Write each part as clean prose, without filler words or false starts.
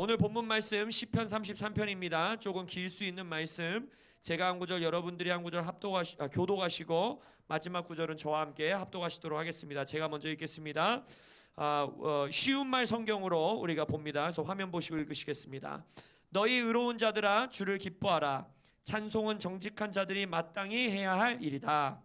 오늘 본문 말씀 시편 33편입니다. 조금 길 수 있는 말씀. 제가 한 구절, 여러분들이 한 구절 교독하시고 마지막 구절은 저와 함께 합독하시도록 하겠습니다. 제가 먼저 읽겠습니다. 쉬운 말 성경으로 우리가 봅니다. 그래서 화면 보시고 읽으시겠습니다. 너희 의로운 자들아 주를 기뻐하라. 찬송은 정직한 자들이 마땅히 해야 할 일이다.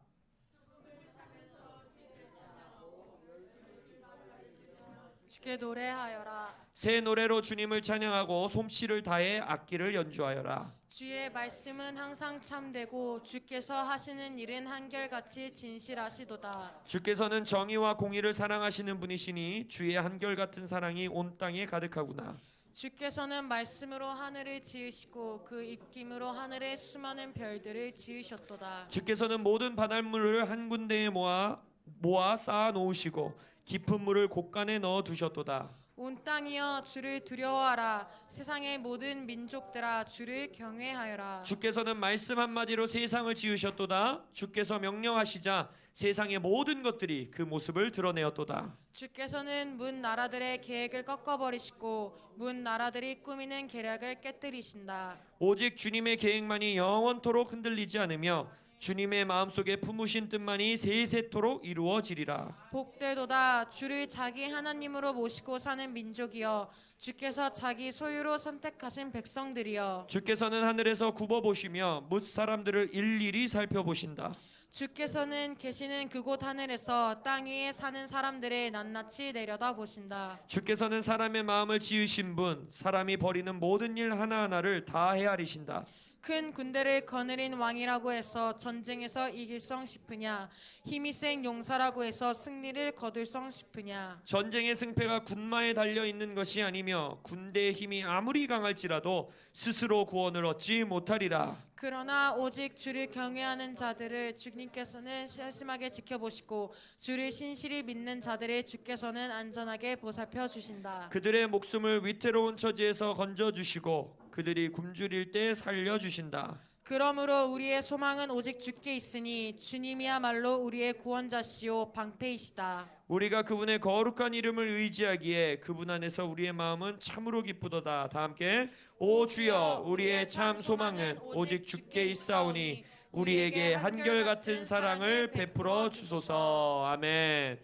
주께 노래하여라. 새 노래로 주님을 찬양하고 솜씨를 다해 악기를 연주하여라. 주의 말씀은 항상 참되고 주께서 하시는 일은 한결같이 진실하시도다. 주께서는 정의와 공의를 사랑하시는 분이시니 주의 한결같은 사랑이 온 땅에 가득하구나. 주께서는 말씀으로 하늘을 지으시고 그 입김으로 하늘의 수많은 별들을 지으셨도다. 주께서는 모든 바닷물을 한 군데에 모아 쌓아 놓으시고 깊은 물을 곳간에 넣어 두셨도다. 온 땅이여 주를 두려워하라. 세상의 모든 민족들아 주를 경외하여라. 주께서는 말씀 한마디로 세상을 지으셨도다. 주께서 명령하시자 세상의 모든 것들이 그 모습을 드러내었도다. 주께서는 문 나라들의 계획을 꺾어버리시고 문 나라들이 꾸미는 계략을 깨뜨리신다. 오직 주님의 계획만이 영원토록 흔들리지 않으며 주님의 마음속에 품으신 뜻만이 세세토록 이루어지리라. 복되도다. 주를 자기 하나님으로 모시고 사는 민족이여 주께서 자기 소유로 선택하신 백성들이여 주께서는 하늘에서 굽어보시며 뭇 사람들을 일일이 살펴보신다. 주께서는 계시는 그곳 하늘에서 땅 위에 사는 사람들을 낱낱이 내려다보신다. 주께서는 사람의 마음을 지으신 분, 사람이 벌이는 모든 일 하나하나를 다 헤아리신다. 큰 군대를 거느린 왕이라고 해서 전쟁에서 이길성 싶으냐? 힘이 센 용사라고 해서 승리를 거둘성 싶으냐? 전쟁의 승패가 군마에 달려 있는 것이 아니며 군대의 힘이 아무리 강할지라도 스스로 구원을 얻지 못하리라. 그러나 오직 주를 경외하는 자들을 주님께서는 세심하게 지켜보시고 주를 신실히 믿는 자들을 주께서는 안전하게 보살펴 주신다. 그들의 목숨을 위태로운 처지에서 건져주시고 그들이 굶주릴 때 살려주신다. 그러므로 우리의 소망은 오직 주께 있으니 주님이야말로 우리의 구원자시오 방패이시다. 우리가 그분의 거룩한 이름을 의지하기에 그분 안에서 우리의 마음은 참으로 기쁘도다. 다 함께 오 주여 우리의 참 소망은 오직 주께 있사오니 우리에게 한결같은 사랑을 베풀어 주소서. 아멘.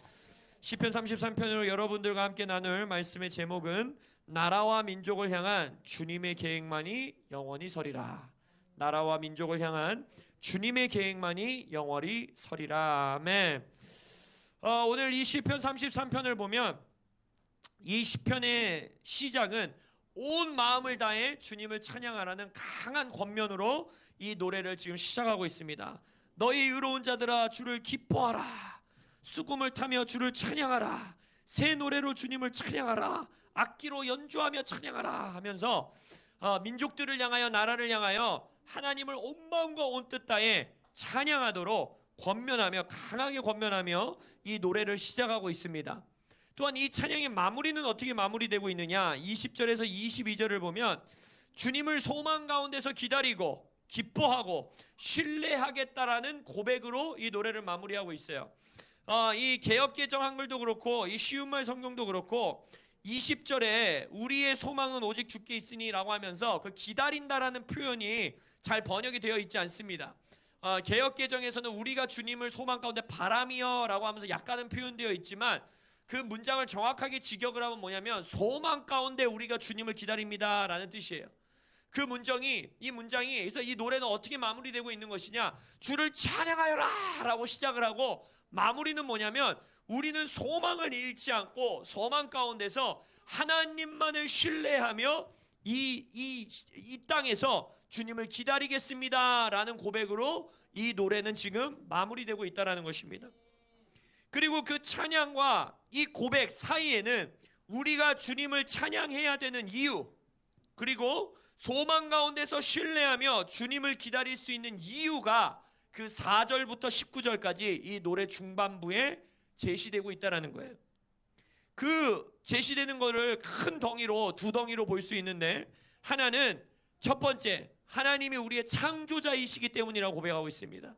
시편 33편으로 여러분들과 함께 나눌 말씀의 제목은 나라와 민족을 향한 주님의 계획만이 영원히 서리라. 나라와 민족을 향한 주님의 계획만이 영원히 서리라. 아멘. 오늘 이 시편 33편을 보면 이 시편의 시작은 온 마음을 다해 주님을 찬양하라는 강한 권면으로 이 노래를 지금 시작하고 있습니다. 너희 의로운 자들아 주를 기뻐하라. 수금을 타며 주를 찬양하라. 새 노래로 주님을 찬양하라. 악기로 연주하며 찬양하라 하면서 민족들을 향하여 나라를 향하여 하나님을 온 마음과 온 뜻 다해 찬양하도록 권면하며 강하게 권면하며 이 노래를 시작하고 있습니다. 또한 이 찬양의 마무리는 어떻게 마무리되고 있느냐? 20절에서 22절을 보면 주님을 소망 가운데서 기다리고 기뻐하고 신뢰하겠다라는 고백으로 이 노래를 마무리하고 있어요. 이 개역개정 한글도 그렇고 이 쉬운말 성경도 그렇고 20절에 우리의 소망은 오직 주께 있으니 라고 하면서 그 기다린다라는 표현이 잘 번역이 되어 있지 않습니다. 개역개정에서는 우리가 주님을 소망 가운데 바람이여 라고 하면서 약간은 표현되어 있지만 그 문장을 정확하게 직역을 하면 뭐냐면 소망 가운데 우리가 주님을 기다립니다 라는 뜻이에요. 이 문장이 그래서 이 노래는 어떻게 마무리되고 있는 것이냐, 주를 찬양하여라 라고 시작을 하고 마무리는 뭐냐면 우리는 소망을 잃지 않고 소망 가운데서 하나님만을 신뢰하며 이 땅에서 주님을 기다리겠습니다 라는 고백으로 이 노래는 지금 마무리되고 있다는 것입니다. 그리고 그 찬양과 이 고백 사이에는 우리가 주님을 찬양해야 되는 이유, 그리고 소망 가운데서 신뢰하며 주님을 기다릴 수 있는 이유가 그 4절부터 19절까지 이 노래 중반부에 제시되고 있다는 거예요. 그 제시되는 거를 큰 덩이로 두 덩이로 볼 수 있는데, 하나는 첫 번째 하나님이 우리의 창조자이시기 때문이라고 고백하고 있습니다.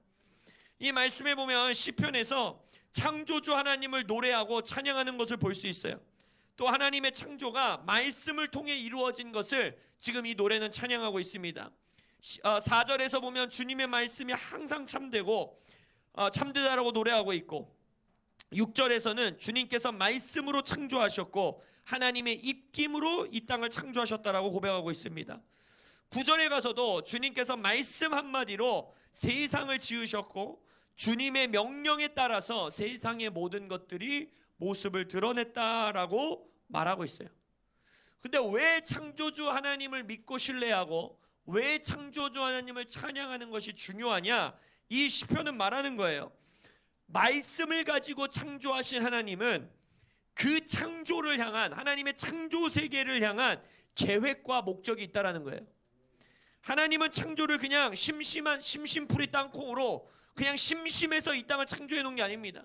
이 말씀에 보면 시편에서 창조주 하나님을 노래하고 찬양하는 것을 볼 수 있어요. 또 하나님의 창조가 말씀을 통해 이루어진 것을 지금 이 노래는 찬양하고 있습니다. 4절에서 보면 주님의 말씀이 항상 참되고 참되다라고 노래하고 있고, 6절에서는 주님께서 말씀으로 창조하셨고 하나님의 입김으로 이 땅을 창조하셨다라고 고백하고 있습니다. 9절에 가서도 주님께서 말씀 한마디로 세상을 지으셨고 주님의 명령에 따라서 세상의 모든 것들이 모습을 드러냈다라고 말하고 있어요. 근데 왜 창조주 하나님을 믿고 신뢰하고 왜 창조주 하나님을 찬양하는 것이 중요하냐? 이 시편은 말하는 거예요. 말씀을 가지고 창조하신 하나님은 그 창조를 향한, 하나님의 창조 세계를 향한 계획과 목적이 있다라는 거예요. 하나님은 창조를 그냥 심심풀이 땅콩으로 그냥 심심해서 이 땅을 창조해 놓은 게 아닙니다.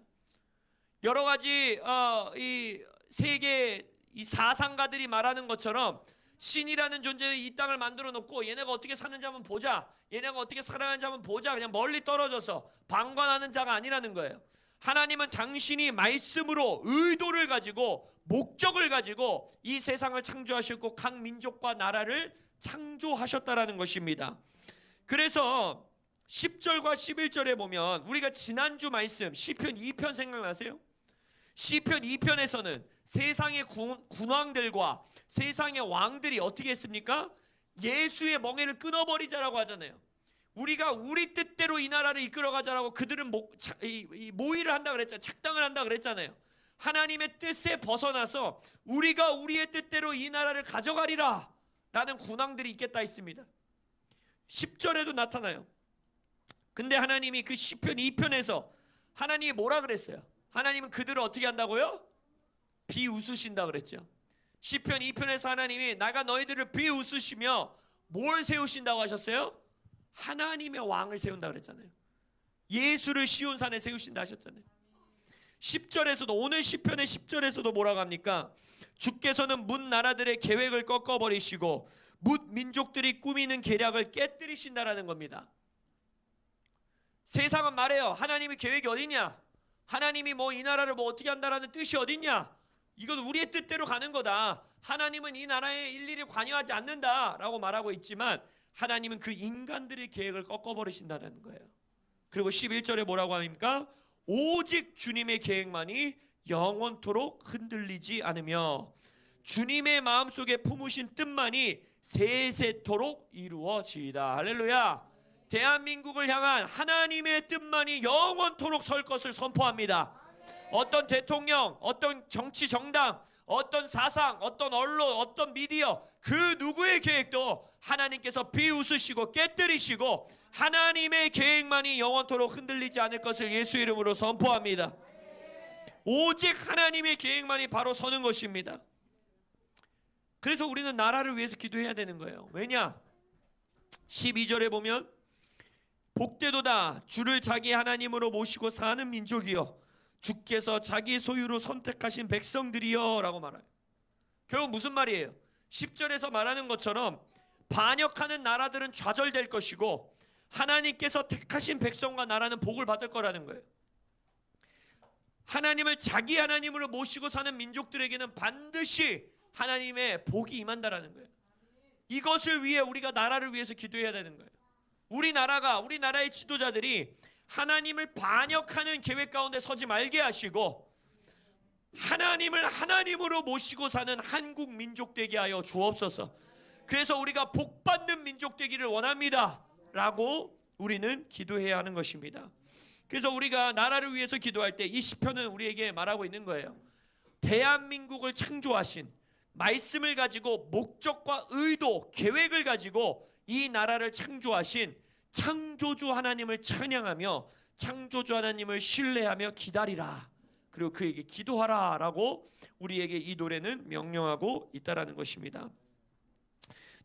여러 가지 이 세계 이 사상가들이 말하는 것처럼 신이라는 존재는 이 땅을 만들어 놓고 얘네가 어떻게 사는지 한번 보자, 얘네가 어떻게 살아가는지 한번 보자, 그냥 멀리 떨어져서 방관하는 자가 아니라는 거예요. 하나님은 당신이 말씀으로 의도를 가지고 목적을 가지고 이 세상을 창조하셨고 각 민족과 나라를 창조하셨다라는 것입니다. 그래서 10절과 11절에 보면 우리가 지난주 말씀 시편 2편 생각나세요? 시편 2편에서는 세상의 군왕들과 세상의 왕들이 어떻게 했습니까? 예수의 멍에를 끊어버리자라고 하잖아요. 우리가 우리 뜻대로 이 나라를 이끌어가자라고 그들은 모의를 한다 그랬잖아요. 착당을 한다 그랬잖아요. 하나님의 뜻에 벗어나서 우리가 우리의 뜻대로 이 나라를 가져가리라 라는 군왕들이 있겠다 했습니다. 10절에도 나타나요. 근데 하나님이 그 시편 2편에서 하나님이 뭐라 그랬어요? 하나님은 그들을 어떻게 한다고요? 비웃으신다 그랬죠. 시편 2편에서 하나님이 내가 너희들을 비웃으시며 뭘 세우신다고 하셨어요? 하나님의 왕을 세운다 그랬잖아요. 예수를 시온산에 세우신다 하셨잖아요. 10절에서도, 오늘 시편의 10절에서도 뭐라고 합니까? 주께서는 뭇 나라들의 계획을 꺾어버리시고 뭇 민족들이 꾸미는 계략을 깨뜨리신다라는 겁니다. 세상은 말해요. 하나님의 계획이 어딨냐? 하나님이 뭐 이 나라를 뭐 어떻게 한다라는 뜻이 어딨냐? 이건 우리의 뜻대로 가는 거다. 하나님은 이 나라에 일일이 관여하지 않는다라고 말하고 있지만 하나님은 그 인간들의 계획을 꺾어버리신다는 거예요. 그리고 11절에 뭐라고 합니까? 오직 주님의 계획만이 영원토록 흔들리지 않으며 주님의 마음속에 품으신 뜻만이 세세토록 이루어지이다. 할렐루야. 대한민국을 향한 하나님의 뜻만이 영원토록 설 것을 선포합니다. 어떤 대통령, 어떤 정치 정당, 어떤 사상, 어떤 언론, 어떤 미디어, 그 누구의 계획도 하나님께서 비웃으시고 깨뜨리시고 하나님의 계획만이 영원토록 흔들리지 않을 것을 예수 이름으로 선포합니다. 오직 하나님의 계획만이 바로 서는 것입니다. 그래서 우리는 나라를 위해서 기도해야 되는 거예요. 왜냐? 12절에 보면 복되도다 주를 자기 하나님으로 모시고 사는 민족이여 주께서 자기 소유로 선택하신 백성들이여 라고 말해요. 결국 무슨 말이에요? 10절에서 말하는 것처럼 반역하는 나라들은 좌절될 것이고 하나님께서 택하신 백성과 나라는 복을 받을 거라는 거예요. 하나님을 자기 하나님으로 모시고 사는 민족들에게는 반드시 하나님의 복이 임한다라는 거예요. 이것을 위해 우리가 나라를 위해서 기도해야 되는 거예요. 우리나라의 지도자들이 하나님을 반역하는 계획 가운데 서지 말게 하시고 하나님을 하나님으로 모시고 사는 한국 민족 되게 하여 주옵소서. 그래서 우리가 복받는 민족 되기를 원합니다 라고 우리는 기도해야 하는 것입니다. 그래서 우리가 나라를 위해서 기도할 때 이 시편은 우리에게 말하고 있는 거예요. 대한민국을 창조하신 말씀을 가지고 목적과 의도, 계획을 가지고 이 나라를 창조하신 창조주 하나님을 찬양하며 창조주 하나님을 신뢰하며 기다리라. 그리고 그에게 기도하라 라고 우리에게 이 노래는 명령하고 있다라는 것입니다.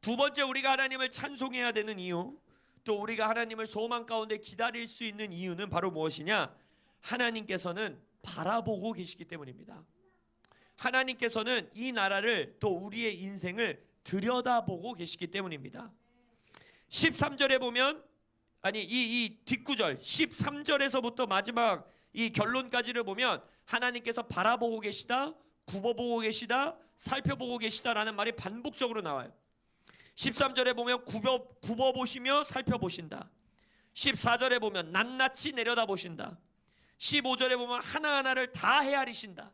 두 번째, 우리가 하나님을 찬송해야 되는 이유, 또 우리가 하나님을 소망 가운데 기다릴 수 있는 이유는 바로 무엇이냐? 하나님께서는 바라보고 계시기 때문입니다. 하나님께서는 이 나라를 또 우리의 인생을 들여다보고 계시기 때문입니다. 13절에 보면 이 뒷구절 13절에서부터 마지막 이 결론까지를 보면 하나님께서 바라보고 계시다, 굽어보고 계시다, 살펴보고 계시다라는 말이 반복적으로 나와요. 13절에 보면 굽어보시며 살펴보신다. 14절에 보면 낱낱이 내려다보신다. 15절에 보면 하나하나를 다 헤아리신다.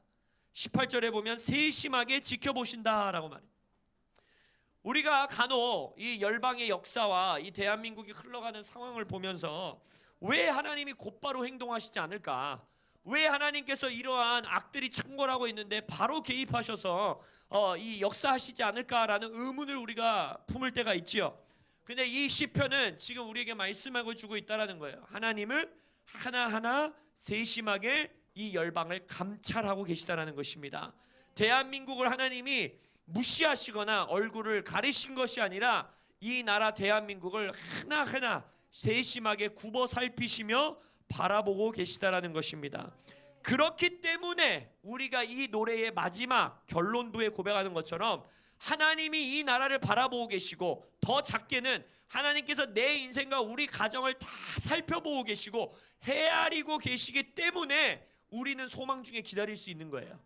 18절에 보면 세심하게 지켜보신다라고 말해요. 우리가 간혹 이 열방의 역사와 이 대한민국이 흘러가는 상황을 보면서 왜 하나님이 곧바로 행동하시지 않을까? 왜 하나님께서 이러한 악들이 창궐하고 있는데 바로 개입하셔서 이 역사하시지 않을까라는 의문을 우리가 품을 때가 있지요. 근데 이 시편은 지금 우리에게 말씀하고 주고 있다라는 거예요. 하나님은 하나하나 세심하게 이 열방을 감찰하고 계시다라는 것입니다. 대한민국을 하나님이 무시하시거나 얼굴을 가리신 것이 아니라 이 나라 대한민국을 하나하나 세심하게 굽어 살피시며 바라보고 계시다라는 것입니다. 그렇기 때문에 우리가 이 노래의 마지막 결론부에 고백하는 것처럼 하나님이 이 나라를 바라보고 계시고, 더 작게는 하나님께서 내 인생과 우리 가정을 다 살펴보고 계시고 헤아리고 계시기 때문에 우리는 소망 중에 기다릴 수 있는 거예요.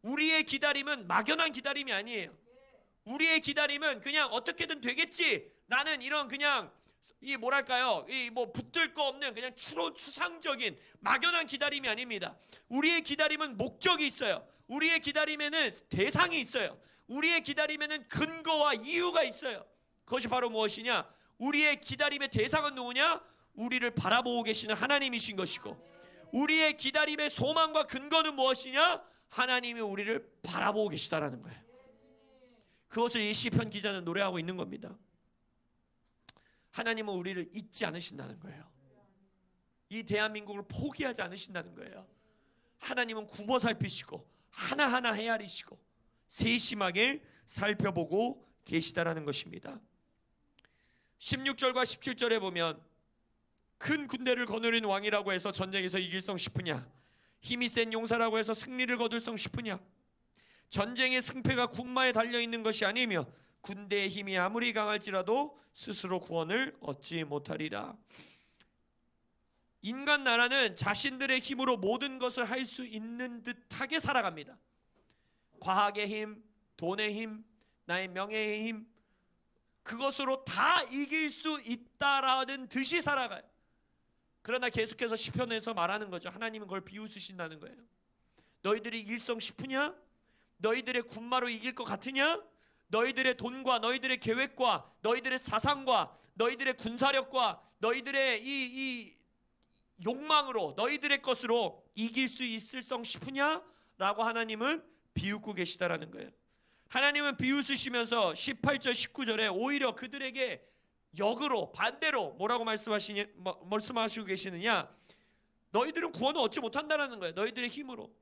우리의 기다림은 막연한 기다림이 아니에요. 우리의 기다림은 그냥 어떻게든 되겠지, 나는 이런 그냥 이 뭐랄까요, 이 뭐 붙들 거 없는 그냥 추상적인 막연한 기다림이 아닙니다. 우리의 기다림은 목적이 있어요. 우리의 기다림에는 대상이 있어요. 우리의 기다림에는 근거와 이유가 있어요. 그것이 바로 무엇이냐? 우리의 기다림의 대상은 누구냐? 우리를 바라보고 계시는 하나님이신 것이고, 우리의 기다림의 소망과 근거는 무엇이냐? 하나님이 우리를 바라보고 계시다라는 거예요. 그것을 이 시편 기자는 노래하고 있는 겁니다. 하나님은 우리를 잊지 않으신다는 거예요. 이 대한민국을 포기하지 않으신다는 거예요. 하나님은 굽어 살피시고 하나하나 헤아리시고 세심하게 살펴보고 계시다라는 것입니다. 16절과 17절에 보면 큰 군대를 거느린 왕이라고 해서 전쟁에서 이길성 싶으냐? 힘이 센 용사라고 해서 승리를 거둘성 싶으냐? 전쟁의 승패가 군마에 달려있는 것이 아니며 군대의 힘이 아무리 강할지라도 스스로 구원을 얻지 못하리라. 인간 나라는 자신들의 힘으로 모든 것을 할 수 있는 듯하게 살아갑니다. 과학의 힘, 돈의 힘, 나의 명예의 힘, 그것으로 다 이길 수 있다라는 듯이 살아가요. 그러나 계속해서 시편에서 말하는 거죠. 하나님은 그걸 비웃으신다는 거예요. 너희들이 일성 싶으냐? 너희들의 군마로 이길 것 같으냐? 너희들의 돈과 너희들의 계획과 너희들의 사상과 너희들의 군사력과 너희들의 이 욕망으로 너희들의 것으로 이길 수 있을성 싶으냐? 라고 하나님은 비웃고 계시다라는 거예요. 하나님은 비웃으시면서 18절 19절에 오히려 그들에게 역으로 반대로 뭐라고 말씀하시고 계시느냐? 너희들은 구원을 얻지 못한다라는 거예요. 너희들의 힘으로.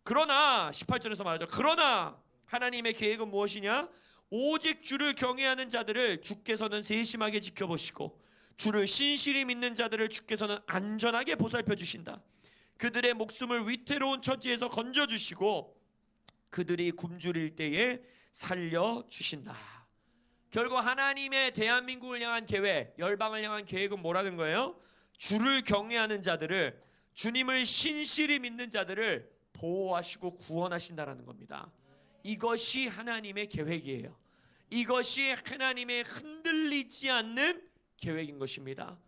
그러나 18절에서 말하죠. 그러나 하나님의 계획은 무엇이냐? 오직 주를 경외하는 자들을 주께서는 세심하게 지켜보시고 주를 신실히 믿는 자들을 주께서는 안전하게 보살펴 주신다. 그들의 목숨을 위태로운 처지에서 건져주시고 그들이 굶주릴 때에 살려주신다. 결국 하나님의 대한민국을 향한 계획, 열방을 향한 계획은 뭐라는 거예요? 주를 경외하는 자들을, 주님을 신실히 믿는 자들을 보호하시고 구원하신다라는 겁니다. 이것이 하나님의 계획이에요. 이것이 하나님의 흔들리지 않는 계획인 것입니다.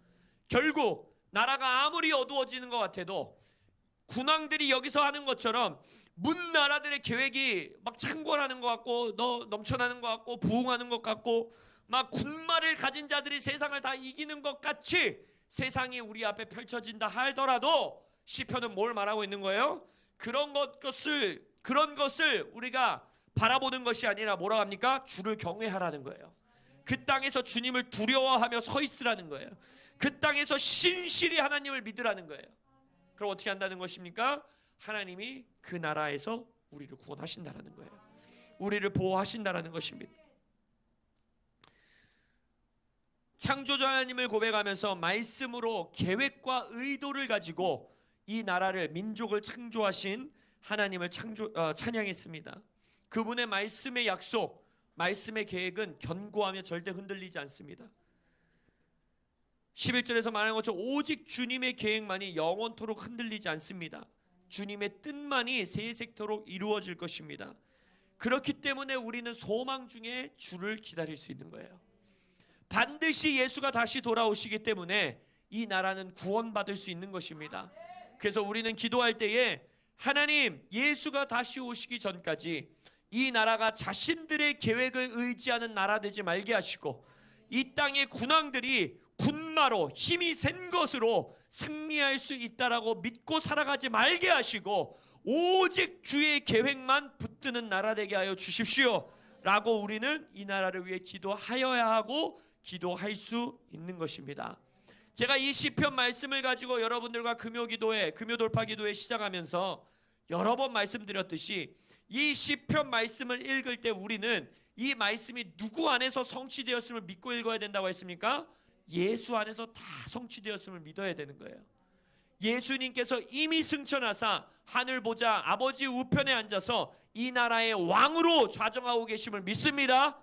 결국 나라가 아무리 어두워지는 것 같아도 군왕들이 여기서 하는 것처럼 문 나라들의 계획이 막 창궐하는 것 같고 넘쳐나는 것 같고 부흥하는 것 같고 막 군마를 가진 자들이 세상을 다 이기는 것 같이 세상이 우리 앞에 펼쳐진다 하더라도 시편은 뭘 말하고 있는 거예요? 그런 것을 우리가 바라보는 것이 아니라 뭐라고 합니까? 주를 경외하라는 거예요. 그 땅에서 주님을 두려워하며 서 있으라는 거예요. 그 땅에서 신실히 하나님을 믿으라는 거예요. 그럼 어떻게 한다는 것입니까? 하나님이 그 나라에서 우리를 구원하신다라는 거예요. 우리를 보호하신다라는 것입니다. 창조주 하나님을 고백하면서 말씀으로 계획과 의도를 가지고 이 나라를, 민족을 창조하신 하나님을 찬양했습니다. 그분의 말씀의 약속, 말씀의 계획은 견고하며 절대 흔들리지 않습니다. 11절에서 말하는 것처럼 오직 주님의 계획만이 영원토록 흔들리지 않습니다. 주님의 뜻만이 세세토록 이루어질 것입니다. 그렇기 때문에 우리는 소망 중에 주를 기다릴 수 있는 거예요. 반드시 예수가 다시 돌아오시기 때문에 이 나라는 구원받을 수 있는 것입니다. 그래서 우리는 기도할 때에 하나님, 예수가 다시 오시기 전까지 이 나라가 자신들의 계획을 의지하는 나라 되지 말게 하시고, 이 땅의 군왕들이 군마로 힘이 센 것으로 승리할 수 있다라고 믿고 살아가지 말게 하시고, 오직 주의 계획만 붙드는 나라 되게 하여 주십시오 라고 우리는 이 나라를 위해 기도하여야 하고 기도할 수 있는 것입니다. 제가 이 시편 말씀을 가지고 여러분들과 금요 돌파 기도회 시작하면서 여러 번 말씀드렸듯이, 이 시편 말씀을 읽을 때 우리는 이 말씀이 누구 안에서 성취되었음을 믿고 읽어야 된다고 했습니까? 예수 안에서 다 성취되었음을 믿어야 되는 거예요. 예수님께서 이미 승천하사 하늘 보좌 아버지 우편에 앉아서 이 나라의 왕으로 좌정하고 계심을 믿습니다.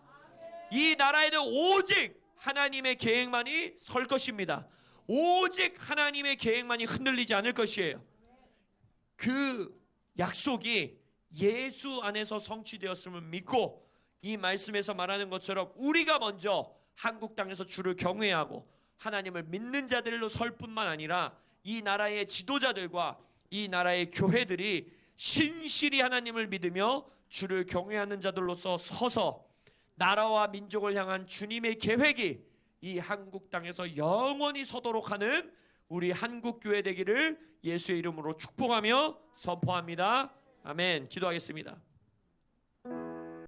이 나라에는 오직 하나님의 계획만이 설 것입니다. 오직 하나님의 계획만이 흔들리지 않을 것이에요. 그 약속이 예수 안에서 성취되었음을 믿고, 이 말씀에서 말하는 것처럼 우리가 먼저 한국 땅에서 주를 경외하고 하나님을 믿는 자들로 설 뿐만 아니라 이 나라의 지도자들과 이 나라의 교회들이 신실히 하나님을 믿으며 주를 경외하는 자들로서 서서 나라와 민족을 향한 주님의 계획이 이 한국 땅에서 영원히 서도록 하는 우리 한국 교회 되기를 예수의 이름으로 축복하며 선포합니다. 아멘. 기도하겠습니다.